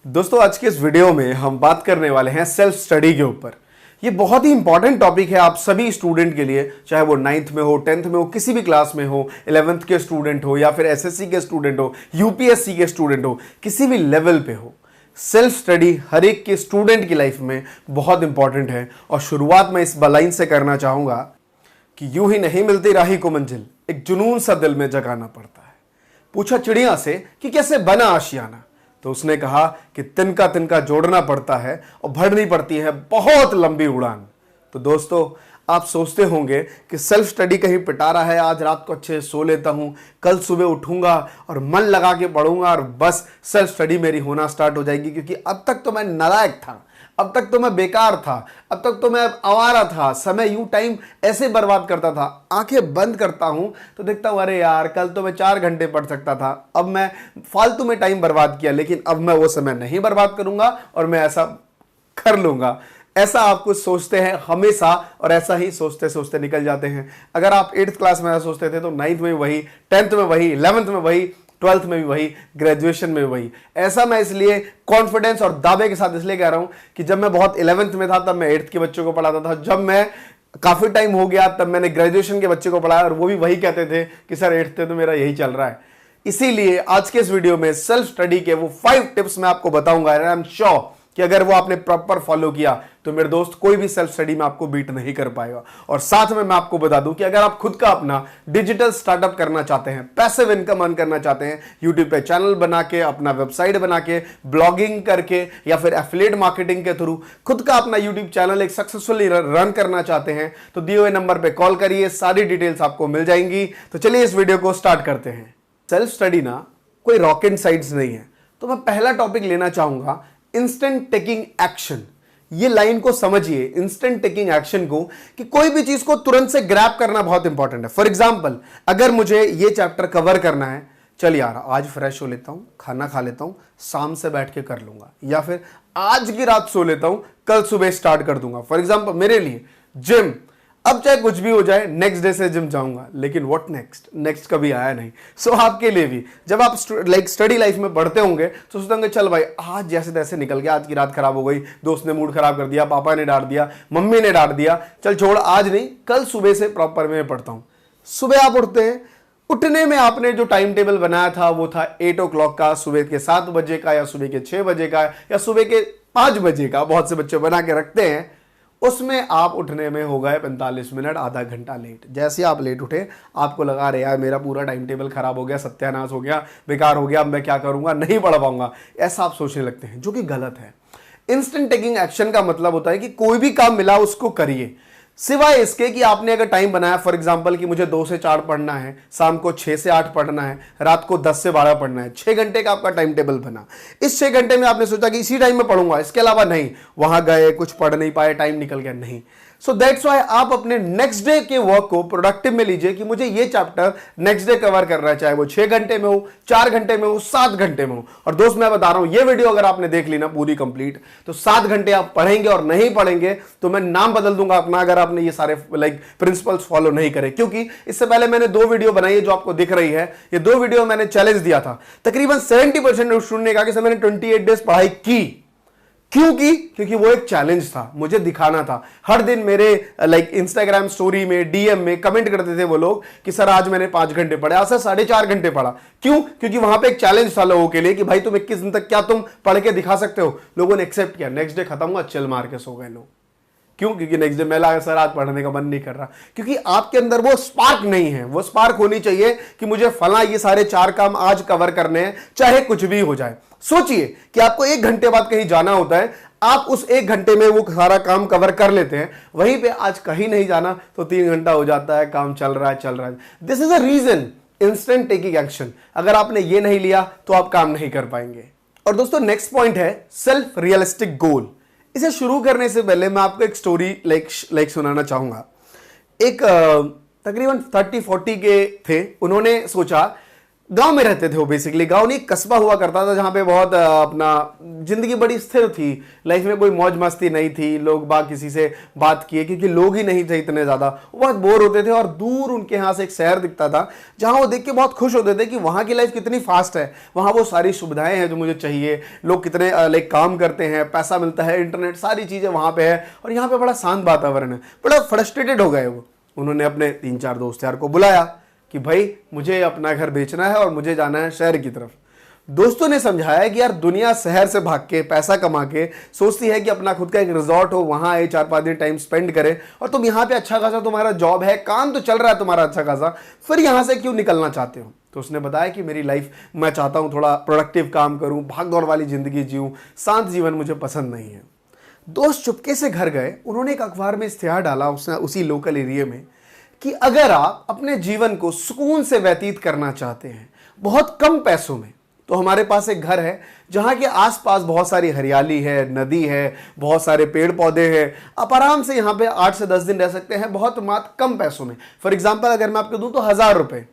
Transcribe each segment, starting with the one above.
दोस्तों आज के इस वीडियो में हम बात करने वाले हैं सेल्फ स्टडी के ऊपर। ये बहुत ही इंपॉर्टेंट टॉपिक है आप सभी स्टूडेंट के लिए, चाहे वो 9th में हो, 10th में हो, किसी भी क्लास में हो, 11th के स्टूडेंट हो या फिर एसएससी के स्टूडेंट हो, यूपीएससी के स्टूडेंट हो, किसी भी लेवल पे हो। सेल्फ स्टडी हर एक के स्टूडेंट की लाइफ में बहुत इंपॉर्टेंट है। और शुरुआत में इस लाइन से करना चाहूंगा कि यूं ही नहीं मिलती राही को मंजिल, एक जुनून सा दिल में जगाना पड़ता है। पूछा चिड़िया से कि कैसे बना आशियाना, तो उसने कहा कि तिनका तिनका जोड़ना पड़ता है और भरनी पड़ती है बहुत लंबी उड़ान। तो दोस्तों आप सोचते होंगे कि सेल्फ स्टडी कहीं पिटारा है, आज रात को अच्छे सो लेता हूं, कल सुबह उठूंगा और मन लगा के पढ़ूंगा और बस सेल्फ स्टडी मेरी होना स्टार्ट हो जाएगी। क्योंकि अब तक तो मैं नालायक था, अब तक तो मैं बेकार था, अब तक तो मैं आवारा था, समय यूं टाइम ऐसे बर्बाद करता था। आंखें बंद करता हूं तो देखता हूं अरे यार कल तो मैं 4 घंटे पढ़ सकता था, अब मैं फालतू में टाइम बर्बाद किया, लेकिन अब मैं वो समय नहीं बर्बाद करूंगा और मैं ऐसा कर लूंगा। ऐसा आप कुछ सोचते हैं हमेशा और ऐसा ही सोचते सोचते निकल जाते हैं। अगर आप 8th क्लास में ऐसा सोचते थे तो 9th में वही, 10th में वही, 11th में वही, 12th में भी वही, ग्रेजुएशन में वही। ऐसा मैं इसलिए कॉन्फिडेंस और दावे के साथ इसलिए कह रहा हूं कि जब मैं बहुत 11th में था तब मैं 8th के बच्चों को पढ़ाता था, जब मैं काफी टाइम हो गया तब मैंने ग्रेजुएशन के बच्चे को पढ़ाया और वो भी वही कहते थे कि सर 8th थे तो मेरा यही चल रहा है। इसीलिए आज के इस वीडियो में सेल्फ स्टडी के वो 5 टिप्स मैं आपको बताऊंगा। आई एम श्योर कि अगर वो आपने प्रॉपर फॉलो किया तो मेरे दोस्त कोई भी सेल्फ स्टडी में आपको बीट नहीं कर पाएगा। और साथ में मैं आपको बता दूं कि अगर आप खुद का अपना डिजिटल स्टार्टअप करना चाहते हैं, पैसिव इनकम अर्न करना चाहते हैं, यूट्यूब पे चैनल बना के, अपना वेबसाइट बना के, ब्लॉगिंग करके या फिर एफिलिएट मार्केटिंग के थ्रू खुद का अपना यूट्यूब चैनल एक सक्सेसफुली रन करना चाहते हैं, तो दिए हुए नंबर पर कॉल करिए, सारी डिटेल्स आपको मिल जाएंगी। तो चलिए इस वीडियो को स्टार्ट करते हैं। सेल्फ स्टडी ना कोई रॉकेट साइंस नहीं है। तो मैं पहला टॉपिक लेना चाहूंगा इंस्टेंट टेकिंग एक्शन। ये लाइन को समझिए, इंस्टेंट टेकिंग एक्शन को, कि कोई भी चीज को तुरंत से ग्रैब करना बहुत इंपॉर्टेंट है। फॉर एग्जांपल अगर मुझे ये चैप्टर कवर करना है, चल यार आज फ्रेश हो लेता हूं, खाना खा लेता हूं, शाम से बैठ के कर लूंगा, या फिर आज की रात सो लेता हूं, कल सुबह स्टार्ट कर दूंगा। फॉर एग्जांपल मेरे लिए जिम, अब चाहे कुछ भी हो जाए नेक्स्ट डे से जिम जाऊंगा, लेकिन व्हाट नेक्स्ट कभी आया नहीं। सो आपके लिए भी जब आप स्टडी लाइफ में पढ़ते होंगे तो सोचते होंगे चल भाई आज जैसे तैसे निकल गया, आज की रात खराब हो गई, दोस्त ने मूड खराब कर दिया, पापा ने डांट दिया, मम्मी ने डांट दिया, चल छोड़ आज नहीं, कल सुबह से प्रॉपर में पढ़ता हूं। सुबह आप उठते हैं, उठने में आपने जो टाइम टेबल बनाया था वो था 8 o'clock का, सुबह के 7 बजे का, या सुबह के 6 बजे का, या सुबह के 5 बजे का, बहुत से बच्चे बना के रखते हैं। उसमें आप उठने में हो गए 45 मिनट, आधा घंटा लेट। जैसे आप लेट उठे आपको लगा रहे यार मेरा पूरा टाइम टेबल खराब हो गया, सत्यानाश हो गया, बेकार हो गया, अब मैं क्या करूंगा, नहीं पढ़ पाऊंगा, ऐसा आप सोचने लगते हैं, जो कि गलत है। इंस्टेंट टेकिंग एक्शन का मतलब होता है कि कोई भी काम मिला उसको करिए, सिवाय इसके कि आपने अगर टाइम बनाया, फॉर एग्जांपल कि मुझे 2 से 4 पढ़ना है, शाम को 6 से 8 पढ़ना है, रात को 10 से 12 पढ़ना है, 6 घंटे का आपका टाइम टेबल बना। इस 6 घंटे में आपने सोचा कि इसी टाइम में पढ़ूंगा, इसके अलावा नहीं, वहां गए कुछ पढ़ नहीं पाए, टाइम निकल गया, नहीं। सो दैट्स व्हाई आप अपने नेक्स्ट डे के वर्क को प्रोडक्टिव में लीजिए कि मुझे ये चैप्टर नेक्स्ट डे कवर करना है, चाहे वो 6 घंटे में हो, 4 घंटे में हो, 7 घंटे में हो। और दोस्त मैं बता रहा हूं, ये वीडियो अगर आपने देख ली ना पूरी कंप्लीट, तो 7 घंटे आप पढ़ेंगे, और नहीं पढ़ेंगे तो मैं नाम बदल दूंगा अपना, अगर आपने ये सारे प्रिंसिपल्स फॉलो नहीं करे। क्योंकि इससे पहले मैंने 2 वीडियो बनाई है जो आपको दिख रही है, ये 2 वीडियो मैंने चैलेंज दिया था। तकरीबन 70% स्टूडेंट ने कहा कि सर मैंने 28 डेज पढ़ाई की। क्यों की? क्योंकि वो एक चैलेंज था, मुझे दिखाना था। हर दिन मेरे इंस्टाग्राम स्टोरी में, डीएम में कमेंट करते थे वो लोग कि सर आज मैंने 5 घंटे पढ़े, आज सर 4.5 घंटे पढ़ा। क्यों? क्योंकि वहां पे एक चैलेंज था लोगों के लिए कि भाई तुम 21 दिन तक क्या तुम पढ़ के दिखा सकते हो। लोगों ने एक्सेप्ट किया, नेक्स्ट डे खत्म हुआ, चिल मार के सो गए लोग। क्यों? क्योंकि नेक्स्ट डे मैं लगा सर आज पढ़ने का मन नहीं कर रहा। क्योंकि आपके अंदर वो स्पार्क नहीं है। वो स्पार्क होनी चाहिए कि मुझे फला ये सारे 4 काम आज कवर करने हैं, चाहे कुछ भी हो जाए। सोचिए कि आपको 1 घंटे बाद कहीं जाना होता है, आप उस 1 घंटे में वो सारा काम कवर कर लेते हैं, वहीं पे आज कहीं नहीं जाना तो 3 घंटा हो जाता है, काम चल रहा है। This is a reason, instant taking action. अगर आपने ये नहीं लिया तो आप काम नहीं कर पाएंगे। और दोस्तों नेक्स्ट पॉइंट है सेल्फ रियलिस्टिक गोल। इसे शुरू करने से पहले मैं आपको एक स्टोरी लाइक सुनाना चाहूंगा। एक तकरीबन 30-40 के थे, उन्होंने सोचा गांव में रहते थे वो, बेसिकली गांव नहीं, कस्बा हुआ करता था जहां पे बहुत अपना जिंदगी बड़ी स्थिर थी, लाइफ में कोई मौज मस्ती नहीं थी, लोग बाग किसी से बात किए क्योंकि लोग ही नहीं थे इतने ज्यादा, वो बहुत बोर होते थे। और दूर उनके यहाँ से एक शहर दिखता था जहां वो देख के बहुत खुश होते थे कि वहां की लाइफ कितनी फास्ट है, वहां वो सारी सुविधाएं हैं जो मुझे चाहिए, लोग कितने लाइक काम करते हैं, पैसा मिलता है, इंटरनेट, सारी चीजें वहां पे है, और यहाँ पे बड़ा शांत वातावरण है। बड़ा फ्रस्ट्रेटेड हो गए वो। उन्होंने अपने 3-4 दोस्त यार को बुलाया कि भाई मुझे अपना घर बेचना है और मुझे जाना है शहर की तरफ। दोस्तों ने समझाया कि यार दुनिया शहर से भाग के पैसा कमा के सोचती है कि अपना खुद का एक रिजॉर्ट हो, वहां आए, 4-5 दिन टाइम स्पेंड करे, और तुम यहाँ पे अच्छा खासा तुम्हारा जॉब है, काम तो चल रहा है तुम्हारा अच्छा खासा, फिर यहां से क्यों निकलना चाहते हो। तो उसने बताया कि मेरी लाइफ, मैं चाहता हूं थोड़ा प्रोडक्टिव काम करूं, भाग दौड़ वाली जिंदगी जीऊं, शांत जीवन मुझे पसंद नहीं है। दोस्त चुपके से घर गए, उन्होंने एक अखबार में इश्तिहार डाला उसने उसी लोकल एरिया में कि अगर आप अपने जीवन को सुकून से व्यतीत करना चाहते हैं बहुत कम पैसों में, तो हमारे पास एक घर है जहां के आसपास बहुत सारी हरियाली है, नदी है, बहुत सारे पेड़ पौधे हैं, आप आराम से यहां पे 8 से 10 दिन रह सकते हैं बहुत मात्र कम पैसों में। फॉर एग्जांपल अगर मैं आपको दूं तो 1000 रुपए,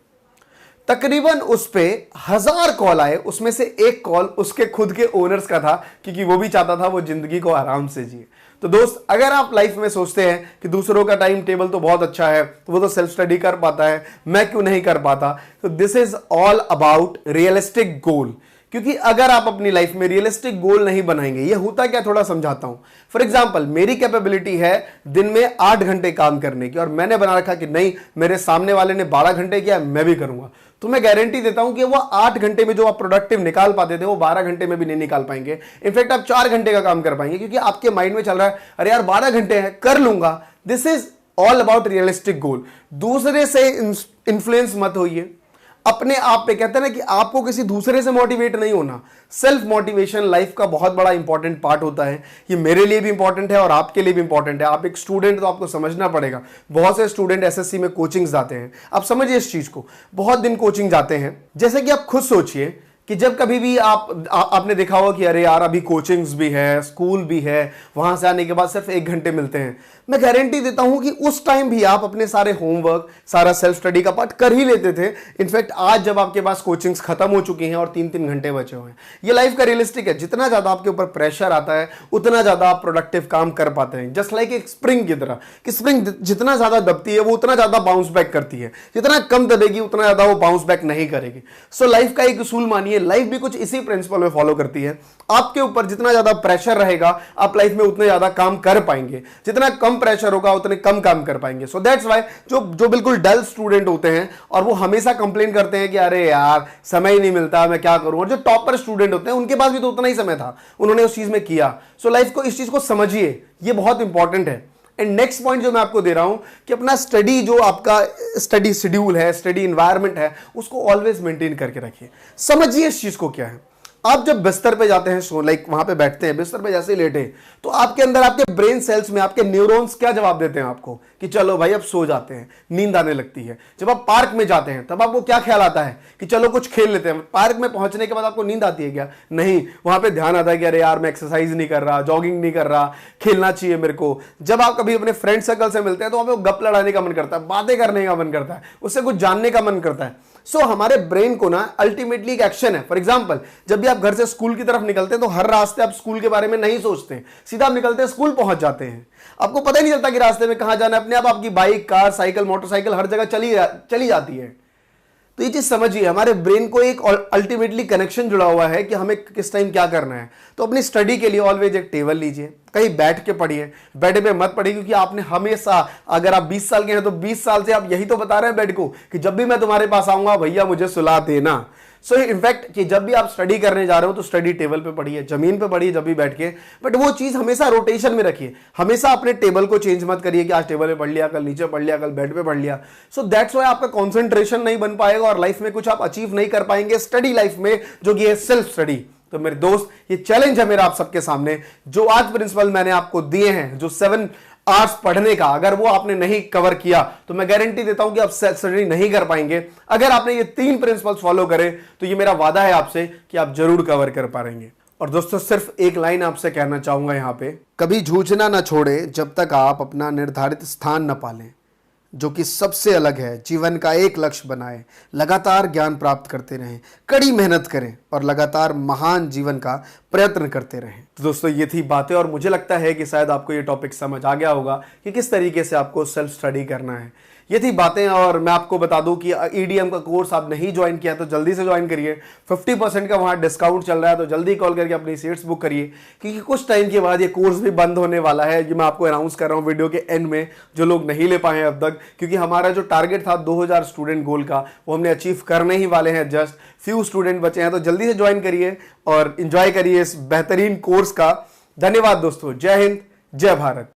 तकरीबन उस पे 1000 कॉल आए, उसमें से एक कॉल उसके खुद के ओनर्स का था क्योंकि वो भी चाहता था वो जिंदगी को आराम से जिए। तो दोस्त, अगर आप लाइफ में सोचते हैं कि दूसरों का टाइम टेबल तो बहुत अच्छा है, तो वो तो सेल्फ स्टडी कर पाता है, मैं क्यों नहीं कर पाता, तो this is all about realistic गोल। क्योंकि अगर आप अपनी लाइफ में रियलिस्टिक गोल नहीं बनाएंगे, ये होता क्या, थोड़ा समझाता हूं। फॉर एग्जांपल, मेरी कैपेबिलिटी है दिन में 8 घंटे काम करने की, और मैंने बना रखा कि नहीं, मेरे सामने वाले ने 12 घंटे किया, मैं भी करूंगा। तो मैं गारंटी देता हूं कि वो 8 घंटे में जो आप प्रोडक्टिव निकाल पाते थे वो 12 घंटे में भी नहीं निकाल पाएंगे। इनफैक्ट आप 4 घंटे का काम कर पाएंगे, क्योंकि आपके माइंड में चल रहा है अरे यार 12 घंटे हैं, कर लूंगा। This is all about realistic गोल। दूसरे से इन्फ्लुएंस मत होइए, अपने आप पे, कहते हैं ना कि आपको किसी दूसरे से मोटिवेट नहीं होना। सेल्फ मोटिवेशन लाइफ का बहुत बड़ा इंपॉर्टेंट पार्ट होता है। ये मेरे लिए भी इंपॉर्टेंट है और आपके लिए भी इंपॉर्टेंट है। आप एक स्टूडेंट, तो आपको समझना पड़ेगा। बहुत से स्टूडेंट एसएससी में कोचिंग जाते हैं, आप समझिए इस चीज को, बहुत दिन कोचिंग जाते हैं। जैसे कि आप खुद सोचिए कि जब कभी भी आपने देखा होगा कि अरे यार अभी कोचिंग्स भी है, स्कूल भी है, वहां से आने के बाद सिर्फ 1 घंटे मिलते हैं, मैं गारंटी देता हूं कि उस टाइम भी आप अपने सारे होमवर्क, सारा सेल्फ स्टडी का पार्ट कर ही लेते थे। इनफैक्ट आज जब आपके पास कोचिंग्स खत्म हो चुकी हैं और 3-3 घंटे बचे हुए हैं, ये लाइफ का रियलिस्टिक है। जितना ज्यादा आपके ऊपर प्रेशर आता है उतना ज्यादा आप प्रोडक्टिव काम कर पाते हैं। जस्ट लाइक एक स्प्रिंग की तरह, कि स्प्रिंग जितना ज्यादा दबती है वो उतना ज्यादा बाउंस बैक करती है, जितना कम दबेगी उतना ज्यादा वो बाउंस बैक नहीं करेगी। सो लाइफ का एक उसूल मानिए, लाइफ भी कुछ इसी प्रिंसिपल में फॉलो करती है। आपके ऊपर जितना ज्यादा प्रेशर रहेगा आप लाइफ में उतने ज्यादा काम कर पाएंगे, जितना कम प्रेशर होगा उतने कम काम कर पाएंगे। सो दैट्स व्हाई जो बिल्कुल डल स्टूडेंट होते हैं और वो हमेशा कंप्लेन करते हैं कि अरे यार समय ही नहीं मिलता, मैं क्या करूं, और जो टॉपर स्टूडेंट होते हैं उनके पास भी तो उतना ही समय था, उन्होंने उस चीज में किया। सो लाइफ को, इस चीज को समझिए, ये बहुत इंपॉर्टेंट है। एंड नेक्स्ट पॉइंट जो मैं आपको दे रहा हूं कि अपना स्टडी, जो आपका स्टडी शेड्यूल है, स्टडी एनवायरनमेंट है, उसको ऑलवेज मेंटेन करके रखिए। समझिए इस चीज को क्या है। आप जब बिस्तर पे जाते हैं, सो लाइक वहां पे बैठते हैं, बिस्तर पे जैसे ही लेटे, तो आपके अंदर, आपके ब्रेन सेल्स में, आपके न्यूरॉन्स क्या जवाब देते हैं आपको कि चलो भाई अब सो जाते हैं, नींद आने लगती है। जब आप पार्क में जाते हैं तब आपको क्या ख्याल आता है कि चलो कुछ खेल लेते हैं। पार्क में पहुंचने के बाद आपको नींद आती है क्या? नहीं, वहां पे ध्यान आता है कि अरे यार मैं एक्सरसाइज नहीं कर रहा, जॉगिंग नहीं कर रहा, खेलना चाहिए मेरे को। जब आप कभी अपने फ्रेंड सर्कल से मिलते हैं तो आपको गप लड़ाने का मन करता है, बातें करने का मन करता है, उससे कुछ जानने का मन करता है। सो हमारे ब्रेन को ना अल्टीमेटली एक एक्शन है। फॉर एग्जांपल, जब भी आप घर से स्कूल की तरफ निकलते हैं तो हर रास्ते आप स्कूल के बारे में नहीं सोचते, सीधा आप निकलते हैं, स्कूल पहुंच जाते हैं, आपको पता ही नहीं चलता कि रास्ते में कहां जाना है। अपने आप आपकी बाइक, कार, साइकिल, मोटरसाइकिल हर जगह चली जाती है। तो ये चीज समझिए, हमारे ब्रेन को एक अल्टीमेटली कनेक्शन जुड़ा हुआ है कि हमें किस टाइम क्या करना है। तो अपनी स्टडी के लिए ऑलवेज एक टेबल लीजिए, कहीं बैठ के पढ़िए, बेड पे मत पढ़िए, क्योंकि आपने हमेशा, अगर आप 20 साल के हैं तो 20 साल से आप यही तो बता रहे हैं बेड को कि जब भी मैं तुम्हारे पास आऊंगा भैया मुझे सुला देना। सो इनफैक्ट कि जब भी आप स्टडी करने जा रहे हो तो स्टडी टेबल पे पढ़िए, जमीन पे पढ़िए जब भी बैठ के, बट वो चीज हमेशा रोटेशन में रखिए। हमेशा अपने टेबल को चेंज मत करिए कि आज टेबल पे पढ़ लिया, कल नीचे पढ़ लिया, कल बेड पे पढ़ लिया। सो दैट्स व्हाई आपका कॉन्सेंट्रेशन नहीं बन पाएगा और लाइफ में कुछ आप अचीव नहीं कर पाएंगे स्टडी लाइफ में, जो कि है सेल्फ स्टडी। तो मेरे दोस्त, ये चैलेंज है मेरा आप सबके सामने, जो आज प्रिंसिपल मैंने आपको दिए हैं, जो 7 आवर्स पढ़ने का, अगर वो आपने नहीं कवर किया तो मैं गारंटी देता हूं कि आप सेल्फ स्टडी नहीं कर पाएंगे। अगर आपने ये 3 प्रिंसिपल्स फॉलो करे तो ये मेरा वादा है आपसे कि आप जरूर कवर कर पाएंगे। और दोस्तों, सिर्फ एक लाइन आपसे कहना चाहूंगा यहां पे, कभी जूझना ना छोड़े जब तक आप अपना निर्धारित स्थान न पालें। जो कि सबसे अलग है, जीवन का एक लक्ष्य बनाएं, लगातार ज्ञान प्राप्त करते रहें, कड़ी मेहनत करें और लगातार महान जीवन का प्रयत्न करते रहें। तो दोस्तों ये थी बातें, और मुझे लगता है कि शायद आपको ये टॉपिक समझ आ गया होगा कि किस तरीके से आपको सेल्फ स्टडी करना है। ये थी बातें, और मैं आपको बता दूं कि ईडीएम का कोर्स आप नहीं ज्वाइन किया तो जल्दी से ज्वाइन करिए। 50% का वहाँ डिस्काउंट चल रहा है, तो जल्दी कॉल करके अपनी सीट्स बुक करिए, क्योंकि कुछ टाइम के बाद ये कोर्स भी बंद होने वाला है। ये मैं आपको अनाउंस कर रहा हूँ वीडियो के एंड में, जो लोग नहीं ले पाए हैं अब तक, क्योंकि हमारा जो टारगेट था 2000 स्टूडेंट गोल का, वो हमने अचीव करने ही वाले हैं। जस्ट फ्यू स्टूडेंट बचे हैं, तो जल्दी से ज्वाइन करिए और इंजॉय करिए इस बेहतरीन कोर्स का। धन्यवाद दोस्तों। जय हिंद, जय भारत।